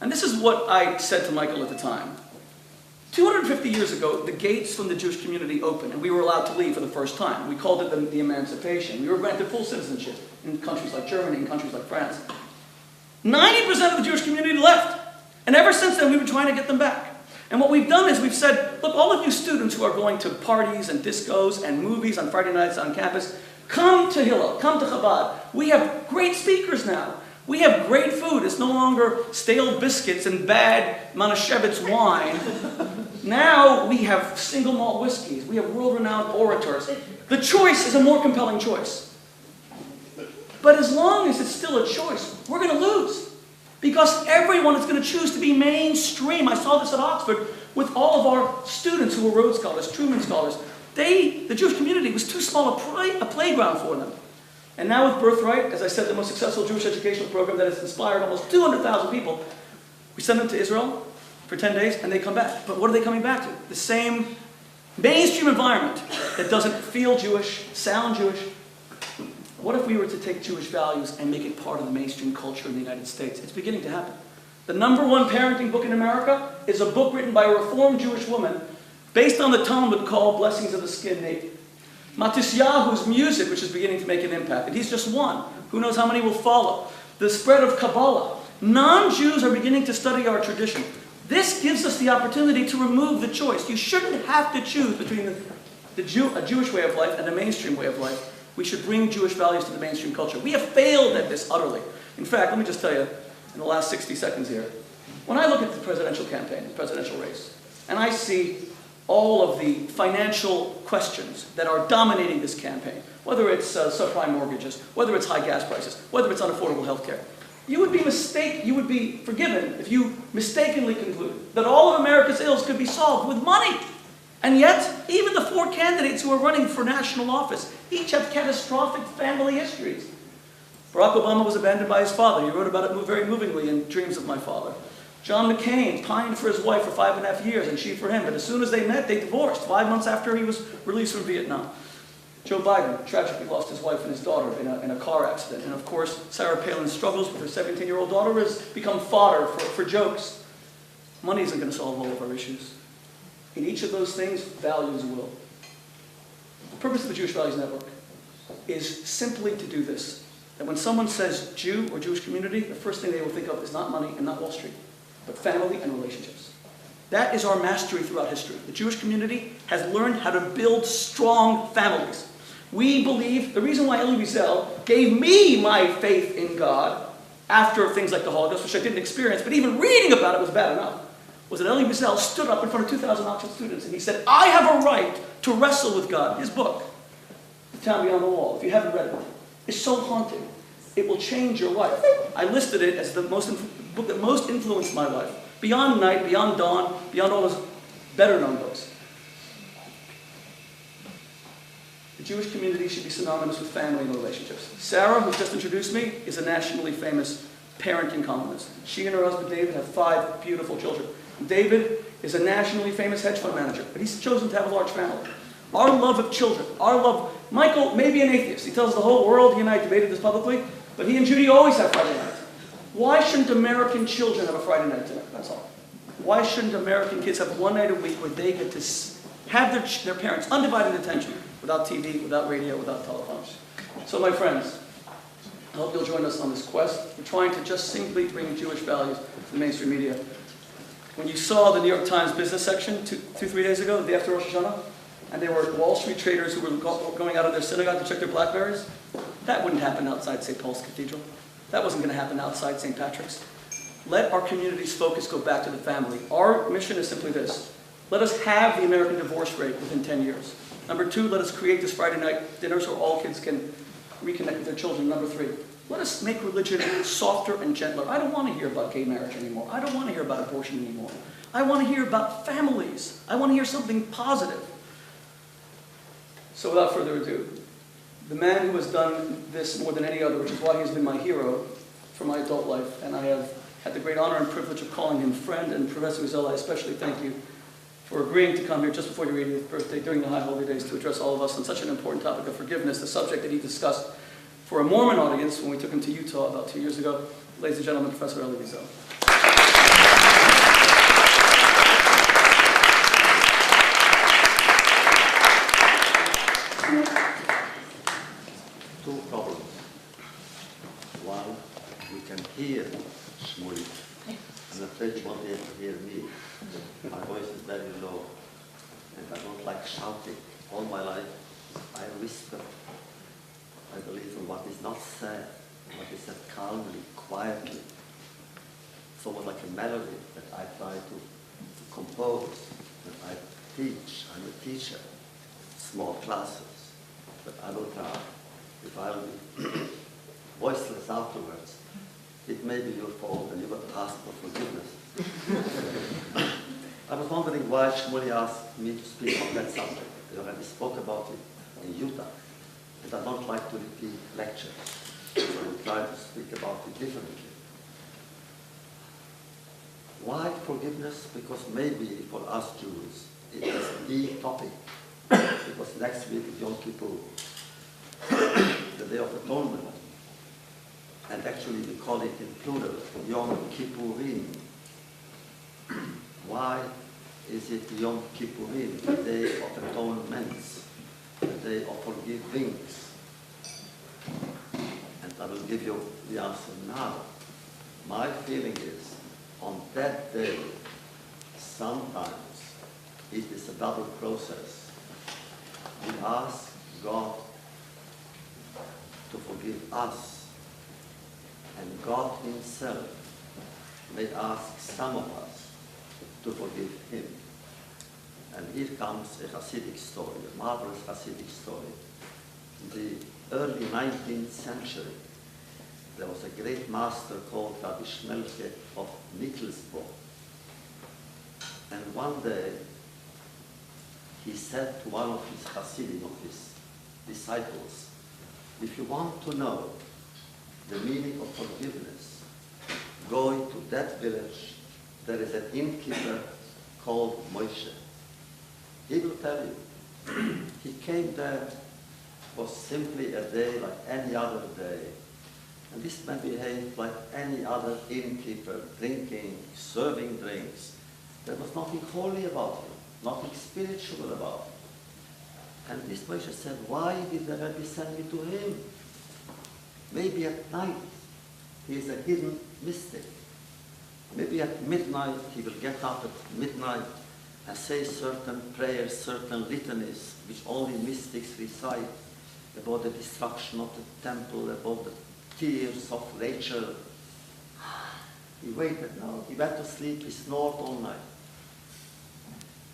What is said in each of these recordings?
And this is what I said to Michael at the time. 250 years ago, the gates from the Jewish community opened, and we were allowed to leave for the first time. We called it the emancipation. We were granted full citizenship in countries like Germany and countries like France. 90% of the Jewish community left. And ever since then, we've been trying to get them back. And what we've done is we've said, look, all of you students who are going to parties and discos and movies on Friday nights on campus, come to Hillel, come to Chabad. We have great speakers now. We have great food. It's no longer stale biscuits and bad Manischewitz wine. Now we have single malt whiskeys. We have world-renowned orators. The choice is a more compelling choice. But as long as it's still a choice, we're going to lose. Because everyone is going to choose to be mainstream. I saw this at Oxford with all of our students who were Rhodes Scholars, Truman Scholars. The Jewish community was too small a playground for them. And now with Birthright, as I said, the most successful Jewish educational program that has inspired almost 200,000 people, we send them to Israel for 10 days and they come back. But what are they coming back to? The same mainstream environment that doesn't feel Jewish, sound Jewish. What if we were to take Jewish values and make it part of the mainstream culture in the United States? It's beginning to happen. The #1 parenting book in America is a book written by a Reformed Jewish woman based on the Talmud called Blessings of the Skin Naked. Matisyahu's music, which is beginning to make an impact, and he's just one. Who knows how many will follow? The spread of Kabbalah. Non-Jews are beginning to study our tradition. This gives us the opportunity to remove the choice. You shouldn't have to choose between a Jewish way of life and a mainstream way of life. We should bring Jewish values to the mainstream culture. We have failed at this utterly. In fact, let me just tell you, in the last 60 seconds here, when I look at the presidential campaign, the presidential race, and I see all of the financial questions that are dominating this campaign, whether it's subprime mortgages, whether it's high gas prices, whether it's unaffordable health care, you would be forgiven if you mistakenly concluded that all of America's ills could be solved with money. And yet, even the 4 candidates who are running for national office each have catastrophic family histories. Barack Obama was abandoned by his father. He wrote about it very movingly in Dreams of My Father. John McCain pined for his wife for 5.5 years, and she for him. But as soon as they met, they divorced, 5 months after he was released from Vietnam. Joe Biden tragically lost his wife and his daughter in a car accident. And of course, Sarah Palin's struggles with her 17-year-old daughter has become fodder for jokes. Money isn't going to solve all of our issues. In each of those things, values will. The purpose of the Jewish Values Network is simply to do this. That when someone says Jew or Jewish community, the first thing they will think of is not money and not Wall Street, but family and relationships. That is our mastery throughout history. The Jewish community has learned how to build strong families. We believe, the reason why Elie Wiesel gave me my faith in God after things like the Holocaust, which I didn't experience, but even reading about it was bad enough, was that Elie Wiesel stood up in front of 2,000 Oxford students and he said, I have a right to wrestle with God. His book, The Town Beyond the Wall, if you haven't read it, is so haunting. It will change your life. I listed it as the book that most influenced my life. Beyond Night, Beyond Dawn, beyond all those better-known books. The Jewish community should be synonymous with family and relationships. Sarah, who just introduced me, is a nationally famous parenting columnist. She and her husband David have 5 beautiful children. David is a nationally famous hedge fund manager, but he's chosen to have a large family. Our love of children, Michael may be an atheist. He tells the whole world, he and I debated this publicly, but he and Judy always have Friday nights. Why shouldn't American children have a Friday night dinner? That's all. Why shouldn't American kids have one night a week where they get to have their parents' undivided attention without TV, without radio, without telephones? So my friends, I hope you'll join us on this quest. We're trying to just simply bring Jewish values to the mainstream media. When you saw the New York Times business section 3 days ago, the day after Rosh Hashanah, and there were Wall Street traders who were going out of their synagogue to check their BlackBerries, that wouldn't happen outside St. Paul's Cathedral. That wasn't going to happen outside St. Patrick's. Let our community's focus go back to the family. Our mission is simply this. Let us have the American divorce rate within 10 years. Number 2, let us create this Friday night dinner so all kids can reconnect with their children. Number 3, let us make religion softer and gentler. I don't want to hear about gay marriage anymore. I don't want to hear about abortion anymore. I want to hear about families. I want to hear something positive. So without further ado, the man who has done this more than any other, which is why he has been my hero for my adult life, and I have had the great honor and privilege of calling him friend, and Professor Wiesel, I especially thank you for agreeing to come here just before your 80th birthday during the High Holy Days to address all of us on such an important topic of forgiveness, the subject that he discussed for a Mormon audience when we took him to Utah about 2 years ago. Ladies and gentlemen, Professor Elie Wiesel. Shmuley. I'm afraid you won't be able to hear me. My voice is very low, and I don't like shouting. All my life, I whisper. I believe in what is not said, what is said calmly, quietly. It's almost like a melody that I try to compose, that I teach. I'm a teacher, small classes, but I will try. If I'll be voiceless afterwards, it may be your fault and you will ask for forgiveness. I was wondering why Shmuley asked me to speak on that subject. I already spoke about it in Utah, and I don't like to repeat lectures, so I will try to speak about it differently. Why forgiveness? Because maybe for us Jews, it is the topic, because next week is Yom Kippur, the Day of Atonement. And actually we call it in plural, Yom Kippurim. Why is it Yom Kippurim, the Day of Atonements, the Day of Forgivings? And I will give you the answer now. My feeling is, on that day, sometimes it is a double process. We ask God to forgive us, and God himself may ask some of us to forgive him. And here comes a Hasidic story, a marvelous Hasidic story. In the early 19th century, there was a great master called Rabbi Shmelche of Nittelsburg. And one day, he said to one of his Hasidim, of his disciples, if you want to know the meaning of forgiveness, go into that village. There is an innkeeper called Moshe. He will tell you. He came there, was simply a day like any other day. And this man behaved like any other innkeeper, drinking, serving drinks. There was nothing holy about him, nothing spiritual about him. And this Moshe said, why did the Rebbe send me to him? Maybe at night he is a hidden mystic. Maybe at midnight he will get up at midnight and say certain prayers, certain litanies, which only mystics recite, about the destruction of the temple, about the tears of Rachel. He waited now, he went to sleep, he snored all night.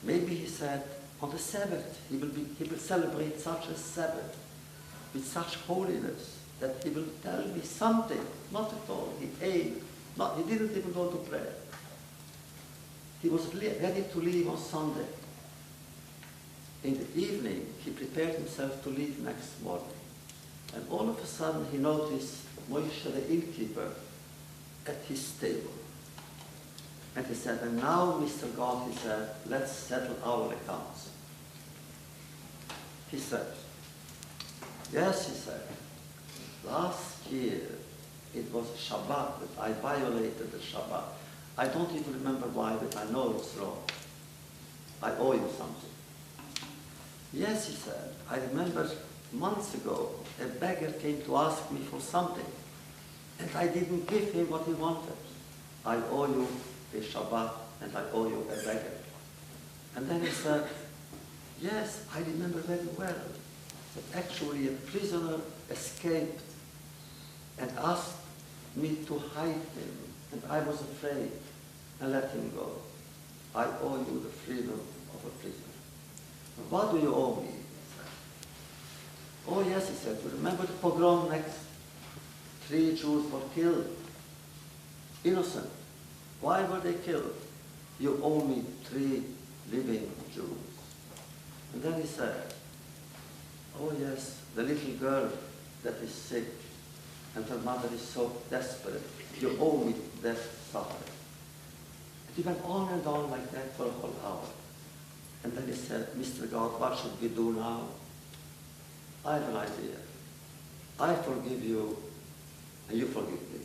Maybe he said, on the Sabbath, he will celebrate such a Sabbath with such holiness that he will tell me something, not at all. He ate, he didn't even go to prayer. He was ready to leave on Sunday. In the evening, he prepared himself to leave next morning. And all of a sudden, he noticed Moshe, the innkeeper, at his table. And he said, and now, Mr. God, he said, let's settle our accounts. He said, yes, he said, last year, it was Shabbat, that I violated the Shabbat. I don't even remember why, but I know it's wrong. I owe you something. Yes, he said, I remember months ago, a beggar came to ask me for something, and I didn't give him what he wanted. I owe you a Shabbat, and I owe you a beggar. And then he said, yes, I remember very well that actually a prisoner escaped and asked me to hide him, and I was afraid and let him go. I owe you the freedom of a prisoner. What do you owe me? Oh yes, he said, you remember the pogrom next? 3 Jews were killed. Innocent. Why were they killed? You owe me 3 living Jews. And then he said, oh yes, the little girl that is sick and her mother is so desperate. You owe me that suffering. And he went on and on like that for a whole hour. And then he said, Mr. God, what should we do now? I have an idea. I forgive you, and you forgive me.